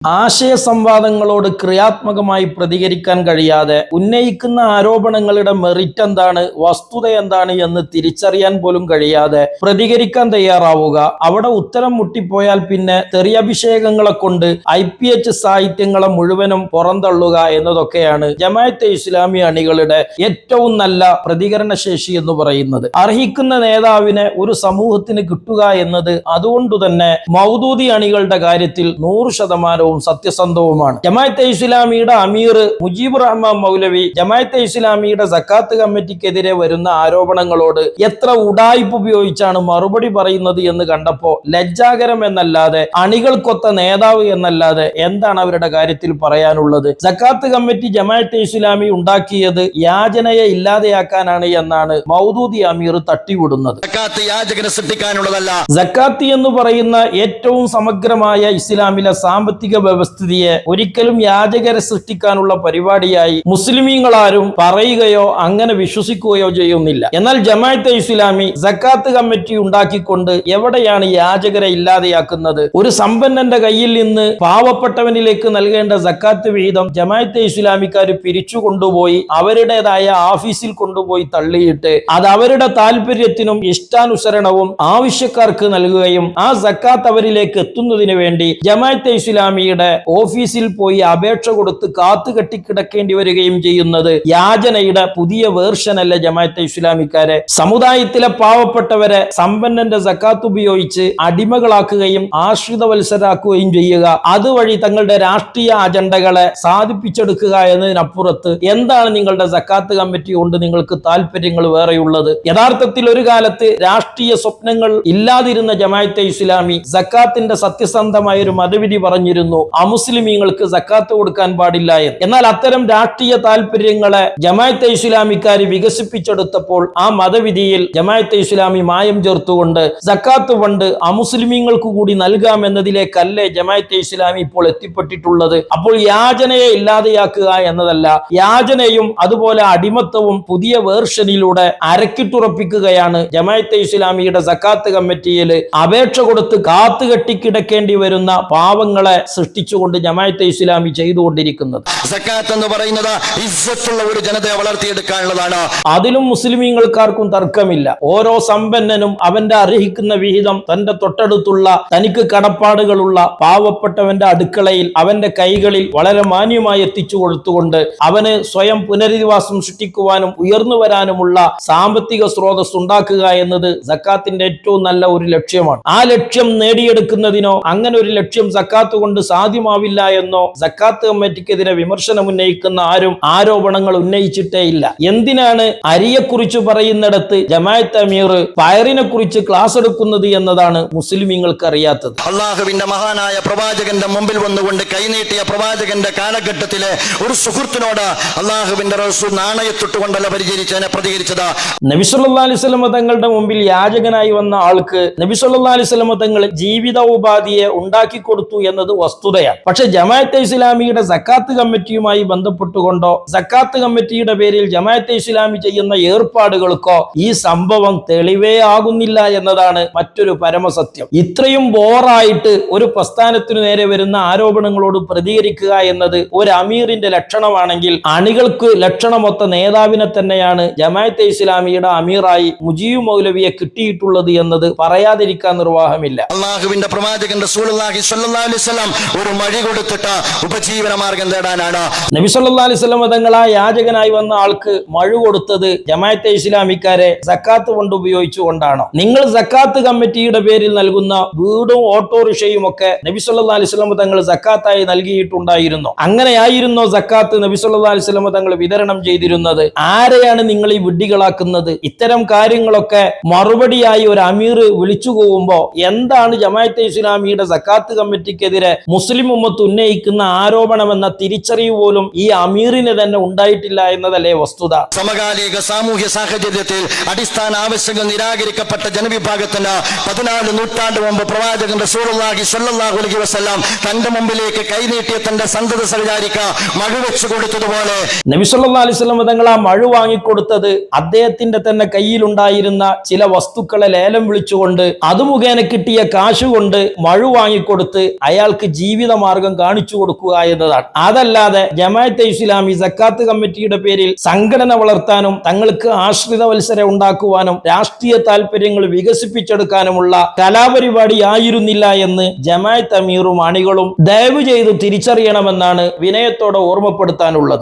ആശയ സംവാദങ്ങളോട് ക്രിയാത്മകമായി പ്രതികരിക്കാൻ കഴിയാതെ ഉന്നയിക്കുന്ന ആരോപണങ്ങളുടെ മെറിറ്റ് എന്താണ്, വസ്തുത എന്താണ് എന്ന് തിരിച്ചറിയാൻ പോലും കഴിയാതെ പ്രതികരിക്കാൻ തയ്യാറാവുക, അവിടെ ഉത്തരം മുട്ടിപ്പോയാൽ പിന്നെ തെറിയഭിഷേകങ്ങളെ കൊണ്ട് IPH സാഹിത്യങ്ങളെ മുഴുവനും പുറന്തള്ളുക എന്നതൊക്കെയാണ് ജമാഅത്തെ ഇസ്ലാമി അണികളുടെ ഏറ്റവും നല്ല പ്രതികരണ ശേഷി എന്ന് പറയുന്നത്. അർഹിക്കുന്ന നേതാവിനെ ഒരു സമൂഹത്തിന് കിട്ടുക എന്നത് അതുകൊണ്ട് തന്നെ മൗദൂദി അണികളുടെ കാര്യത്തിൽ 100% സത്യസന്ധവുമാണ്. ജമാഅത്തെ ഇസ്ലാമിയുടെ അമീർ മുജീബുർ റഹ്മാൻ മൗലവി ജമാഅത്തെ ഇസ്ലാമിയുടെ സക്കാത്ത് കമ്മിറ്റിക്കെതിരെ വരുന്ന ആരോപണങ്ങളോട് എത്ര ഉഡായിപ്പ് ഉപയോഗിച്ചാണ് മറുപടി പറയുന്നത് എന്ന് കണ്ടപ്പോ ലജ്ജാകരം എന്നല്ലാതെ, അണികൾക്കൊത്ത നേതാവ് എന്നല്ലാതെ എന്താണ് അവരുടെ കാര്യത്തിൽ പറയാനുള്ളത്? സക്കാത്ത് കമ്മിറ്റി ജമാഅത്തെ ഇസ്ലാമി ഉണ്ടാക്കിയത് യാചനയെ ഇല്ലാതെയാക്കാനാണ് എന്നാണ് മൗദൂദി അമീർ തട്ടിവിടുന്നത്. സക്കാത്ത് എന്ന് പറയുന്ന ഏറ്റവും സമഗ്രമായ ഇസ്ലാമിലെ സാമ്പത്തിക വ്യവസ്ഥിതിയെ ഒരിക്കലും യാചകരെ സൃഷ്ടിക്കാനുള്ള പരിപാടിയായി മുസ്ലിമീങ്ങളാരും പറയുകയോ അങ്ങനെ വിശ്വസിക്കുകയോ ചെയ്യുന്നില്ല. എന്നാൽ ജമാഅത്തെ ഇസ്ലാമി സക്കാത്ത് കമ്മിറ്റി ഉണ്ടാക്കിക്കൊണ്ട് എവിടെയാണ് യാചകരെ ഇല്ലാതെയാക്കുന്നത്? ഒരു സമ്പന്നന്റെ കയ്യിൽ നിന്ന് പാവപ്പെട്ടവനിലേക്ക് നൽകേണ്ട സക്കാത്ത് വിഹിതം ജമാഅത്തെ ഇസ്ലാമിക്കാർ പിരിച്ചു കൊണ്ടുപോയി അവരുടേതായ ഓഫീസിൽ കൊണ്ടുപോയി തള്ളിയിട്ട് അത് അവരുടെ താല്പര്യത്തിനും ഇഷ്ടാനുസരണവും ആവശ്യക്കാർക്ക് നൽകുകയും ആ സക്കാത്ത് അവരിലേക്ക് എത്തുന്നതിന് വേണ്ടി ജമാഅത്തെ ഇസ്ലാമിയുടെ ഓഫീസിൽ പോയി അപേക്ഷ കൊടുത്ത് കാത്തുകെട്ടിക്കിടക്കേണ്ടി വരികയും ചെയ്യുന്നത് യാചനയുടെ പുതിയ വേർഷനല്ല ജമാഅത്തെ ഇസ്ലാമിക്കാരെ. സമുദായത്തിലെ പാവപ്പെട്ടവരെ സമ്പന്നന്റെ സക്കാത്ത് ഉപയോഗിച്ച് അടിമകളാക്കുകയും ആശ്രിതവത്സരാക്കുകയും ചെയ്യുക, അതുവഴി തങ്ങളുടെ രാഷ്ട്രീയ അജണ്ടകളെ സാധിപ്പിച്ചെടുക്കുക എന്നതിനപ്പുറത്ത് എന്താണ് നിങ്ങളുടെ സക്കാത്ത് കമ്മിറ്റി കൊണ്ട് നിങ്ങൾക്ക് താല്പര്യങ്ങൾ വേറെയുള്ളത്? യഥാർത്ഥത്തിൽ ഒരു കാലത്ത് രാഷ്ട്രീയ സ്വപ്നങ്ങൾ ഇല്ലാതിരുന്ന ജമാഅത്തെ ഇസ്ലാമി സക്കാത്തിന്റെ സത്യസന്ധമായ ഒരു മതവിധി പറഞ്ഞിരുന്നു, അമുസ്ലിമീങ്ങൾക്ക് സക്കാത്ത് കൊടുക്കാൻ പാടില്ല എന്ന്. എന്നാൽ അത്തരം രാഷ്ട്രീയ താല്പര്യങ്ങളെ ജമാഅത്തെ ഇസ്ലാമിക്കാർ വികസിപ്പിച്ചെടുത്തപ്പോൾ ആ മതവിധിയിൽ ജമാഅത്തെ ഇസ്ലാമി മായം ചേർത്തുകൊണ്ട് സക്കാത്ത് ഫണ്ട് അമുസ്ലിമീങ്ങൾക്ക് കൂടി നൽകാം എന്നതിലേക്കല്ലേ ജമാഅത്തെ ഇസ്ലാമി ഇപ്പോൾ എത്തിപ്പെട്ടിട്ടുള്ളത്. അപ്പോൾ യാചനയെ ഇല്ലാതെയാക്കുക എന്നതല്ല, യാചനയും അതുപോലെ അടിമത്തവും പുതിയ വേർഷനിലൂടെ അരക്കിട്ടുറപ്പിക്കുകയാണ് ജമാഅത്തെ ഇസ്ലാമിയുടെ സക്കാത്ത് കമ്മിറ്റിയിൽ അപേക്ഷ കൊടുത്ത് കാത്തുകെട്ടിക്കിടക്കേണ്ടി വരുന്ന പാവങ്ങളെ സൃഷ്ടിച്ചുകൊണ്ട് ജമാഅത്തെ ഇസ്ലാമി ചെയ്തുകൊണ്ടിരിക്കുന്നത്. സക്കാത്ത് എന്ന് പറയുന്നത് ഇസ്സത്തുള്ള ഒരു ജനതയെ വളർത്തിയെടുക്കാനുള്ളതാണ്. അതിലും മുസ്ലിമീങ്ങൾക്കാർക്കും തർക്കമില്ല. ഓരോ സമ്പന്നനും അവന്റെ അർഹിക്കുന്ന വിഹിതം തന്റെ തൊട്ടടുത്തുള്ള തനിക്ക് കടപ്പാടുകളുള്ള പാവപ്പെട്ടവന്റെ അടുക്കളയിൽ അവന്റെ കൈകളിൽ വളരെ മാന്യമായി എത്തിച്ചു കൊടുത്തുകൊണ്ട് അവന് സ്വയം പുനരധിവാസം സൃഷ്ടിക്കുവാനും ഉയർന്നു വരാനുമുള്ള സാമ്പത്തിക സ്രോതസ് ഉണ്ടാക്കുക എന്നത് സക്കാത്തിന്റെ ഏറ്റവും നല്ല ഒരു ലക്ഷ്യമാണ്. ആ ലക്ഷ്യം നേടിയെടുക്കുന്നതിനോ അങ്ങനെ ഒരു ലക്ഷ്യം സക്കാത്ത് കൊണ്ട് സാധ്യമാവില്ല എന്നോ സക്കാത്ത് കമ്മിറ്റിക്കെതിരെ വിമർശനം ഉന്നയിക്കുന്ന ആരും ആരോപണങ്ങൾ ഉന്നയിച്ചിട്ടേ ഇല്ല. എന്തിനാണ് അരിയെക്കുറിച്ച് പറയുന്നിടത്ത് ജമാഅത്ത് അമീർ പയറിനെ കുറിച്ച് ക്ലാസ് എടുക്കുന്നത് എന്നതാണ് മുസ്ലിമീങ്ങൾക്ക് അറിയാത്തത്. അള്ളാഹുവിന്റെ മഹാനായ പ്രവാചകന്റെ മുമ്പിൽ വന്നുകൊണ്ട് കൈനീട്ടിയ പ്രവാചകന്റെ കാലഘട്ടത്തിലെ ഒരു സുഹൃത്തിനോട് അള്ളാഹുവിന്റെ റസൂൽ നാണയത്തൊട്ടുകൊണ്ടല്ല പ്രതികരിച്ചത്. നബി സല്ലല്ലാഹു അലൈഹി വസല്ലം തങ്ങളുടെ മുമ്പിൽ യാചകനായി വന്ന ആൾക്ക് നബി സല്ലല്ലാഹു അലൈഹി വസല്ലം തങ്ങൾ ജീവിതോപാധിയെ ഉണ്ടാക്കി കൊടുത്തു എന്നത് വസ്തുതയാണ്. പക്ഷെ ജമാഅത്തെ ഇസ്ലാമിയുടെ സക്കാത്ത് കമ്മിറ്റിയുമായി ബന്ധപ്പെട്ടുകൊണ്ടോ സക്കാത്ത് കമ്മിറ്റിയുടെ പേരിൽ ജമാഅത്തെ ഇസ്ലാമി ചെയ്യുന്ന ഏർപ്പാടുകൾക്കോ ഈ സംഭവം തെളിവേ ആകുന്നില്ല എന്നതാണ് മറ്റൊരു പരമസത്യം. ഇത്രയും ബോറായിട്ട് ഒരു പ്രസ്ഥാനത്തിനു നേരെ വരുന്ന ആരോപണങ്ങളോട് പ്രതികരിക്കുക എന്നത് ഒരു അമീറിന്റെ ലക്ഷണമാണെങ്കിൽ അണികൾക്ക് ലക്ഷണമൊത്ത നേതാവിനെ തന്നെയാണ് ജമാഅത്തെ ഇസ്ലാമിയുടെ അമീറായി മുജീബ് മൗലവിയെ കിട്ടിയിട്ടുള്ളത് എന്നത് പറയാതിരിക്കാൻ നിർവാഹമില്ല. അല്ലാഹുവിന്റെ പ്രവാചകൻ റസൂലുള്ളാഹി സ്വല്ലല്ലാഹു അലൈഹി വസല്ലം ഒരു മഴ കൊടുത്തിട്ട് ഉപജീവന മാർഗം തേടാനാണ്. നബി സല്ലല്ലാഹു അലൈഹി വസല്ലം തങ്ങൾ ആ യാചകനായി വന്ന ആൾക്ക് മഴ കൊടുത്തത് ജമാഅത്തെ ഇസ്ലാമിക്കാരെ സക്കാത്ത് കൊണ്ട് ഉപയോഗിച്ചുകൊണ്ടാണോ? നിങ്ങൾ സക്കാത്ത് കമ്മിറ്റിയുടെ പേരിൽ നൽകുന്ന വീടും ഓട്ടോറിക്ഷയും ഒക്കെ നബി സല്ലല്ലാഹു അലൈഹി വസല്ലം തങ്ങൾ സക്കാത്തായി നൽകിയിട്ടുണ്ടായിരുന്നു. അങ്ങനെയായിരുന്നോ സക്കാത്ത് നബി സല്ലല്ലാഹു അലൈഹി വസല്ലം തങ്ങൾ വിതരണം ചെയ്തിരുന്നത്? ആരെയാണ് നിങ്ങൾ ഈ വിഡ്ഢികളാക്കുന്നത്? ഇത്തരം കാര്യങ്ങളൊക്കെ മറുപടിയായി ഒരു അമീർ വിളിച്ചു പോകുമ്പോ എന്താണ് ജമാഅത്തെ ഇസ്ലാമിയുടെ സക്കാത്ത് കമ്മിറ്റിക്കെതിരെ മുസ്ലിം ഉമ്മത്ത് ഉന്നയിക്കുന്ന ആരോപണം എന്ന തിരിച്ചറിവ് പോലും ഈ അമീറിന് തന്നെ ഉണ്ടായിട്ടില്ല എന്നതല്ലേ വസ്തുത. സമകാലിക സാമൂഹ്യ സാഹചര്യത്തിൽ അടിസ്ഥാന ആവശ്യങ്ങൾ നിരാകരിക്കപ്പെട്ട ജനവിഭാഗത്തിന് 14 നൂറ്റാണ്ട് മുമ്പ് പ്രവാചകൻ റസൂലുള്ളാഹി സ്വല്ലല്ലാഹു അലൈഹി വസല്ലം തന്റെ മുമ്പിലേക്ക് കൈനീട്ടിയ തന്റെ സന്തത സഹചാരിക്ക് മഴ വെച്ചു കൊടുത്തതുപോലെ നബി സല്ലല്ലാഹു അലൈഹി വസല്ലം തങ്ങൾ ആ മഴ വാങ്ങിക്കൊടുത്തത് അദ്ദേഹത്തിന്റെ തന്നെ കയ്യിലുണ്ടായിരുന്ന ചില വസ്തുക്കളെ ലേലം വിളിച്ചുകൊണ്ട് അത് മുഖേന കിട്ടിയ കാശ് കൊണ്ട് മഴ വാങ്ങിക്കൊടുത്ത് അയാൾക്ക് ജീവിത മാർഗം കാണിച്ചു കൊടുക്കുക എന്നതാണ്. അതല്ലാതെ ജമാഅത്തെ ഇസ്ലാമി സക്കാത്ത് കമ്മിറ്റിയുടെ പേരിൽ സംഘടന വളർത്താനും തങ്ങൾക്ക് ആശ്രിത വത്സരം ഉണ്ടാക്കുവാനും രാഷ്ട്രീയ താല്പര്യങ്ങൾ വികസിപ്പിച്ചെടുക്കാനുമുള്ള കലാപരിപാടി ആയിരുന്നില്ല എന്ന് ജമാഅത്ത് അമീറും അണികളും ദയവ് ചെയ്ത് തിരിച്ചറിയണമെന്നാണ് വിനയത്തോടെ ഓർമ്മപ്പെടുത്താനുള്ളത്.